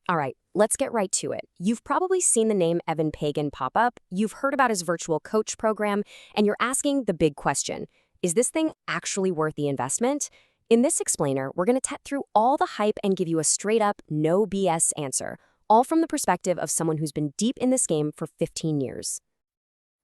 All right, let's get right to it. You've probably seen the name Eben Pagan pop up, you've heard about his virtual coach program, and you're asking the big question, is this thing actually worth the investment? In this explainer, we're going to tet through all the hype and give you a straight-up, no BS answer, all from the perspective of someone who's been deep in this game for 15 years.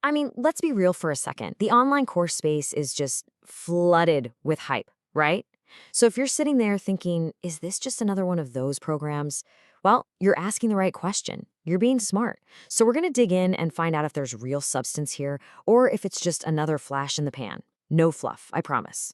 I mean, let's be real for a second. The online course space is just flooded with hype, right? So if you're sitting there thinking, is this just another one of those programs? Well, you're asking the right question. You're being smart. So we're going to dig in and find out if there's real substance here or if it's just another flash in the pan. No fluff, I promise.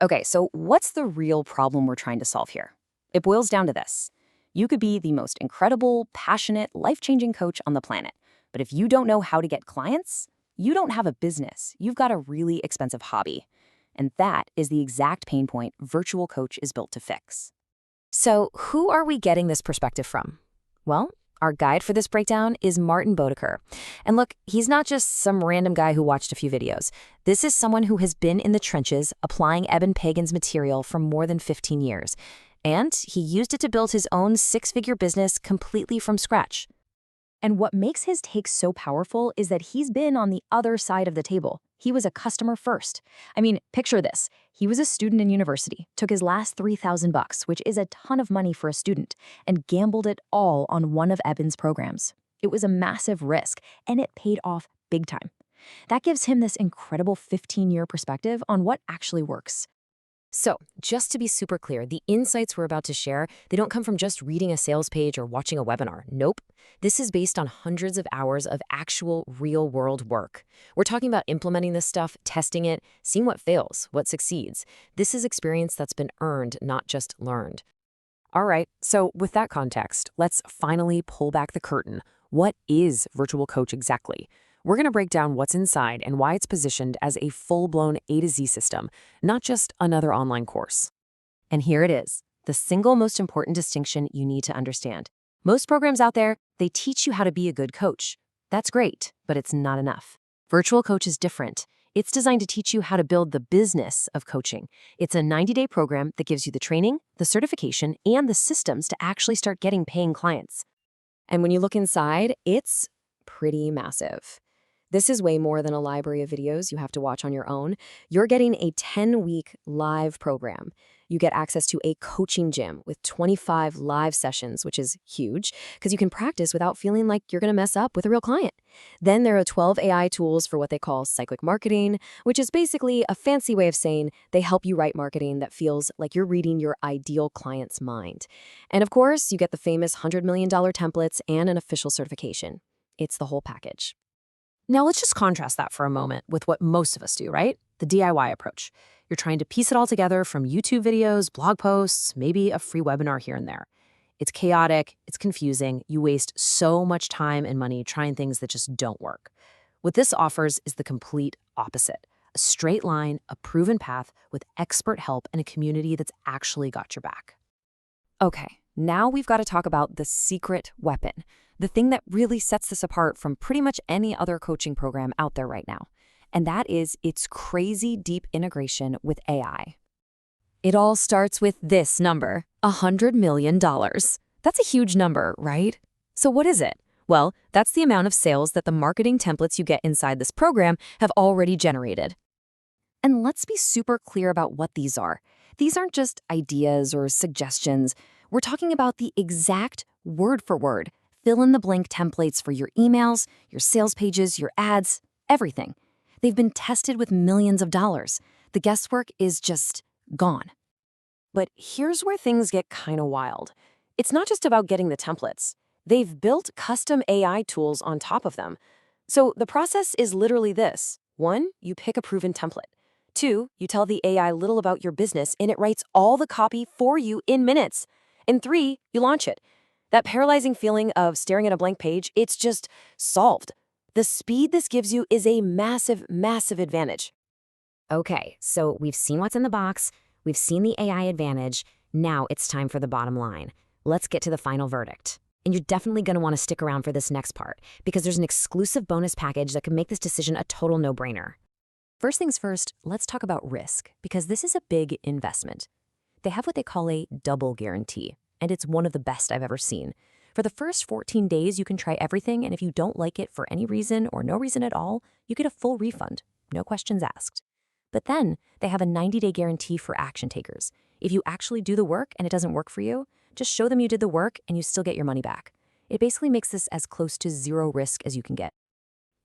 Okay, so what's the real problem we're trying to solve here? It boils down to this. You could be the most incredible, passionate, life-changing coach on the planet. But if you don't know how to get clients, you don't have a business. You've got a really expensive hobby. And that is the exact pain point Virtual Coach is built to fix. So who are we getting this perspective from? Well, our guide for this breakdown is Boeddeker. And look, he's not just some random guy who watched a few videos. This is someone who has been in the trenches applying Eben Pagan's material for more than 15 years. And he used it to build his own six-figure business completely from scratch. And what makes his take so powerful is that he's been on the other side of the table. He was a customer first. I mean, picture this. He was a student in university, took his last $3,000, which is a ton of money for a student, and gambled it all on one of Eben's programs. It was a massive risk, and it paid off big time. That gives him this incredible 15-year perspective on what actually works. So, just to be super clear, the insights we're about to share, they don't come from just reading a sales page or watching a webinar. Nope. This is based on hundreds of hours of actual real-world work. We're talking about implementing this stuff, testing it, seeing what fails, what succeeds. This is experience that's been earned, not just learned. All right, so with that context, let's finally pull back the curtain. What is Virtual Coach exactly? We're going to break down what's inside and why it's positioned as a full-blown A to Z system, not just another online course. And here it is, the single most important distinction you need to understand. Most programs out there, they teach you how to be a good coach. That's great, but it's not enough. Virtual Coach is different. It's designed to teach you how to build the business of coaching. It's a 90-day program that gives you the training, the certification, and the systems to actually start getting paying clients. And when you look inside, it's pretty massive. This is way more than a library of videos you have to watch on your own. You're getting a 10-week live program. You get access to a coaching gym with 25 live sessions, which is huge, because you can practice without feeling like you're going to mess up with a real client. Then there are 12 AI tools for what they call cyclic marketing, which is basically a fancy way of saying they help you write marketing that feels like you're reading your ideal client's mind. And of course, you get the famous $100 million templates and an official certification. It's the whole package. Now let's just contrast that for a moment with what most of us do, right? The DIY approach. You're trying to piece it all together from YouTube videos, blog posts, maybe a free webinar here and there. It's chaotic, it's confusing, you waste so much time and money trying things that just don't work. What this offers is the complete opposite. A straight line, a proven path with expert help and a community that's actually got your back. Okay, now we've got to talk about the secret weapon. The thing that really sets this apart from pretty much any other coaching program out there right now. And that is its crazy deep integration with AI. It all starts with this number, $100 million. That's a huge number, right? So what is it? Well, that's the amount of sales that the marketing templates you get inside this program have already generated. And let's be super clear about what these are. These aren't just ideas or suggestions. We're talking about the exact word-for-word, fill-in-the-blank templates for your emails, your sales pages, your ads, everything. They've been tested with millions of dollars. The guesswork is just gone. But here's where things get kind of wild. It's not just about getting the templates. They've built custom AI tools on top of them. So the process is literally this. 1, you pick a proven template. 2, you tell the AI little about your business and it writes all the copy for you in minutes. And 3, you launch it. That paralyzing feeling of staring at a blank page, it's just solved. The speed this gives you is a massive, massive advantage. Okay, so we've seen what's in the box, we've seen the AI advantage, now it's time for the bottom line. Let's get to the final verdict. And you're definitely going to want to stick around for this next part, because there's an exclusive bonus package that can make this decision a total no-brainer. First things first, let's talk about risk, because this is a big investment. They have what they call a double guarantee, and it's one of the best I've ever seen. For the first 14 days, you can try everything, and if you don't like it for any reason or no reason at all, you get a full refund, no questions asked. But then they have a 90-day guarantee for action takers. If you actually do the work and it doesn't work for you, just show them you did the work and you still get your money back. It basically makes this as close to zero risk as you can get.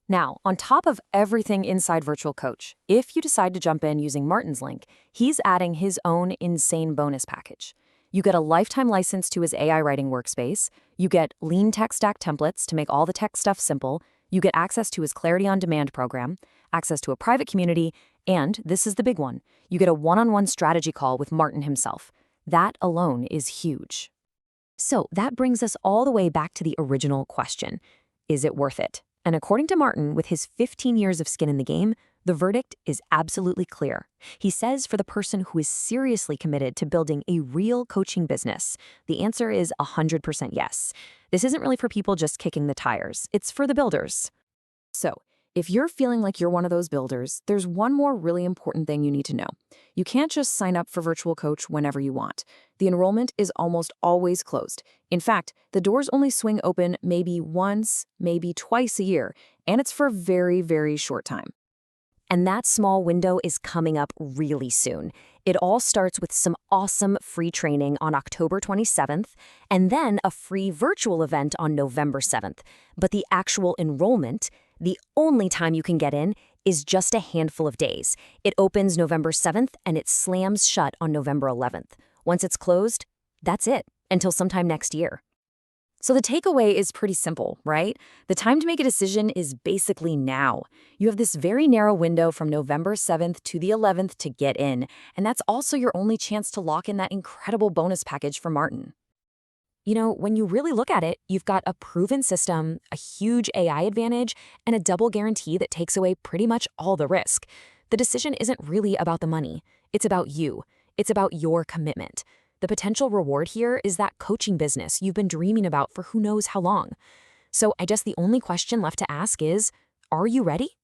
Now, on top of everything inside Virtual Coach, if you decide to jump in using Martin's link, he's adding his own insane bonus package. You get a lifetime license to his AI writing workspace, you get lean tech stack templates to make all the tech stuff simple, you get access to his Clarity on Demand program, access to a private community, and this is the big one, you get a one-on-one strategy call with Martin himself. That alone is huge. So that brings us all the way back to the original question. Is it worth it? And according to Martin, with his 15 years of skin in the game, the verdict is absolutely clear. He says for the person who is seriously committed to building a real coaching business, the answer is 100% yes. This isn't really for people just kicking the tires. It's for the builders. So, if you're feeling like you're one of those builders, there's one more really important thing you need to know. You can't just sign up for Virtual Coach whenever you want. The enrollment is almost always closed. In fact, the doors only swing open maybe once, maybe twice a year, and it's for a very, very short time. And that small window is coming up really soon. It all starts with some awesome free training on October 27th, and then a free virtual event on November 7th. But the actual enrollment, the only time you can get in, is just a handful of days. It opens November 7th and it slams shut on November 11th. Once it's closed, that's it, until sometime next year. So the takeaway is pretty simple, right? The time to make a decision is basically now. You have this very narrow window from November 7th to the 11th to get in, and that's also your only chance to lock in that incredible bonus package for Martin. You know, when you really look at it, you've got a proven system, a huge AI advantage, and a double guarantee that takes away pretty much all the risk. The decision isn't really about the money. It's about you. It's about your commitment. The potential reward here is that coaching business you've been dreaming about for who knows how long. So I guess the only question left to ask is, are you ready?